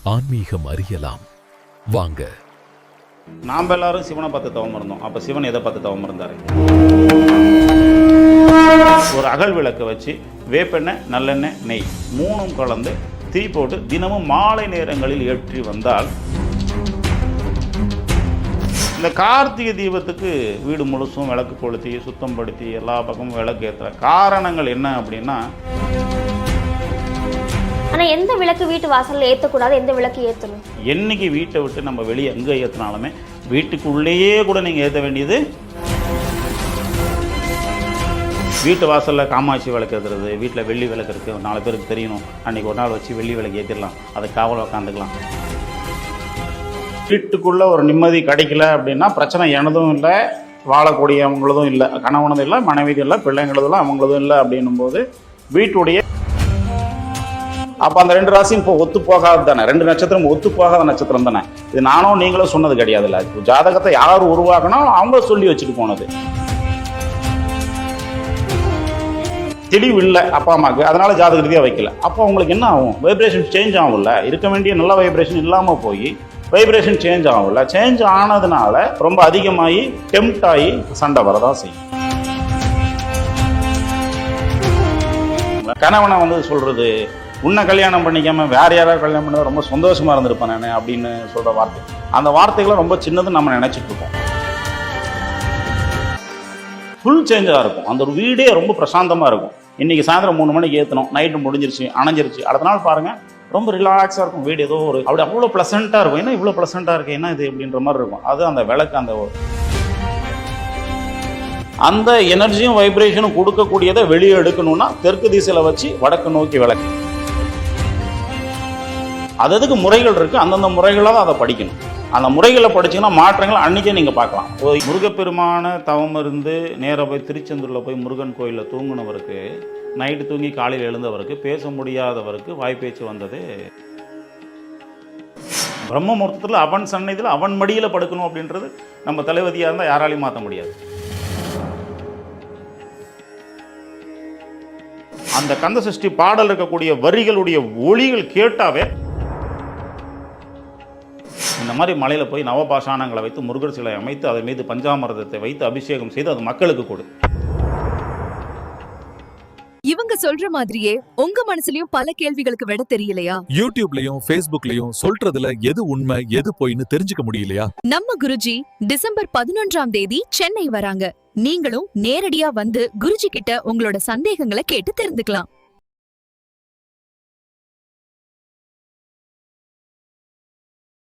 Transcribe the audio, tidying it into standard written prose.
ஆன்மீகம் அறியலாம் வாங்க. நாம் எல்லாரும் சிவனை பார்த்து தவம் இருந்தோம். அப்போ சிவன் எதை பார்த்து தவம் இருந்தார்? ஒரு அகல் விளக்கை வச்சு வேப்பெண்ணெய், நல்லெண்ணெய், நெய் மூணும் கலந்து தீ போட்டு தினமும் மாலை நேரங்களில் ஏற்றி வந்தால் இந்த கார்த்திகை தீபத்துக்கு வீடு முழுசும் விளக்கு கொளுத்தி சுத்தம் படுத்தி எல்லா பக்கமும் விளக்கு ஏற்றுற காரணங்கள் என்ன அப்படின்னா, ஆனால் எந்த விளக்கு வீட்டு வாசலில் ஏற்றக்கூடாது, எந்த விளக்கு ஏற்றணும்? என்னைக்கு வீட்டை விட்டு நம்ம வெளியே எங்கே ஏற்றினாலுமே வீட்டுக்குள்ளேயே கூட நீங்கள் ஏற்ற வேண்டியது. வீட்டு வாசலில் காமாட்சி விளக்கு ஏற்றுறது, வீட்டில் வெள்ளி விளக்கு இருக்குது, 4 பேருக்கு தெரியணும், அன்றைக்கி ஒரு நாள் வச்சு வெள்ளி விளக்கு ஏற்றிடலாம், அதை காவல் உக்காந்துக்கலாம். வீட்டுக்குள்ளே ஒரு நிம்மதி கிடைக்கல அப்படின்னா பிரச்சனை எனதும் இல்லை, வாழக்கூடியவங்களதும் இல்லை, கணவனதும் இல்லை, மனைவியும் இல்லை, பிள்ளைங்களதும் அவங்களதும் இல்லை அப்படின்னும் போது வீட்டுடைய அப்போ அந்த 2 ராசியும் இப்போ ஒத்து போகாது தானே, 2 நட்சத்திரம் ஒத்து போகாத நட்சத்திரம் தானே. இது நானும் நீங்களும் சொன்னது கிடையாதுல்ல. ஜாதகத்தை யார் உருவாக்கணும் அவங்க சொல்லி வச்சுட்டு போனது. தெளிவு இல்லை அப்பா அம்மாவுக்கு, அதனால ஜாதக ரீதியாக வைக்கல. அப்போ உங்களுக்கு என்ன ஆகும்? வைப்ரேஷன் சேஞ்ச் ஆகும்ல. இருக்க வேண்டிய நல்ல வைப்ரேஷன் இல்லாமல் போய் வைப்ரேஷன் சேஞ்ச் ஆகும்ல. சேஞ்ச் ஆனதுனால ரொம்ப அதிகமாகி டெம்ப்ட் ஆகி சண்டை வரதான் செய்யும். கணவனை சொல்றது, உன்னை கல்யாணம் பண்ணிக்காம வேற யாராவது கல்யாணம் பண்ண ரொம்ப சந்தோஷமா இருந்திருப்பேன் நான் அப்படின்னு சொல்ற வார்த்தை, அந்த வார்த்தைகளை ரொம்ப சின்னது நம்ம நினைச்சிட்டு இருக்கோம். ஃபுல் சேஞ்சாக இருக்கும். அந்த ஒரு வீடே ரொம்ப பிரசாந்தமா இருக்கும். இன்னைக்கு சாயந்தரம் 3 மணிக்கு ஏற்றணும், நைட்டு முடிஞ்சிருச்சு, அணைஞ்சிருச்சு, அடுத்த நாள் பாருங்க ரொம்ப ரிலாக்ஸாக இருக்கும் வீடு. ஏதோ ஒரு அப்படி அவ்வளோ ப்ளசண்ட்டாக இருக்கும். என்ன இவ்வளோ ப்ளசண்ட்டாக இருக்கு, என்ன இது அப்படின்ற மாதிரி இருக்கும். அது அந்த விளக்கு, அந்த எனர்ஜியும் வைப்ரேஷனும் கொடுக்கக்கூடியதை வெளியே எடுக்கணும்னா தெற்கு திசையில் வச்சு வடக்கு நோக்கி விளக்கு. அதுக்கு முறைகள் இருக்குது. அந்தந்த முறைகளாக தான் அதை படிக்கணும். அந்த முறைகளை படிச்சிங்கன்னா மாற்றங்கள் அன்றைக்கே நீங்கள் பார்க்கலாம். முருகப்பெருமான தவம் இருந்து நேராக போய் திருச்செந்தூரில் போய் முருகன் கோயிலில் தூங்கினவருக்கு, நைட்டு தூங்கி காலையில் எழுந்தவருக்கு, பேச முடியாதவருக்கு வாய்ப்பேச்சு வந்தது பிரம்ம முகூர்த்தத்தில் அவன் சன்னதியில் அவன் மடியில் படுக்கணும் அப்படின்றது நம்ம தலைவதியாக இருந்தால் யாராலையும் மாற்ற முடியாது. அந்த கந்த சஷ்டி பாடல் இருக்கக்கூடிய வரிகளுடைய ஒளிகள் கேட்டாவே இந்த மாதிரி மலையில் போய் நவபாஷாணங்களை வைத்து முருகர் சிலை அமைத்து அதன் மீது பஞ்சாமிர்தத்தை வைத்து அபிஷேகம் செய்து அது மக்களுக்கு கொடு. இவங்க சொல்ற மாதிரியே உங்க மனசுலயும் பல கேள்விகளுக்கு விட தெரியலையா? யூடியூப்லயும் ஃபேஸ்புக்லயும் சொல்றதுல எது உண்மை எது பொய்ன்னு தெரிஞ்சுக்க முடியலையா? நம்ம குருஜி டிசம்பர் 11ஆம் தேதி சென்னை வராங்க. நீங்களும் நேரடியா வந்து குருஜி கிட்ட உங்களோட சந்தேகங்களை கேட்டு தெரிந்துக்கலாம்.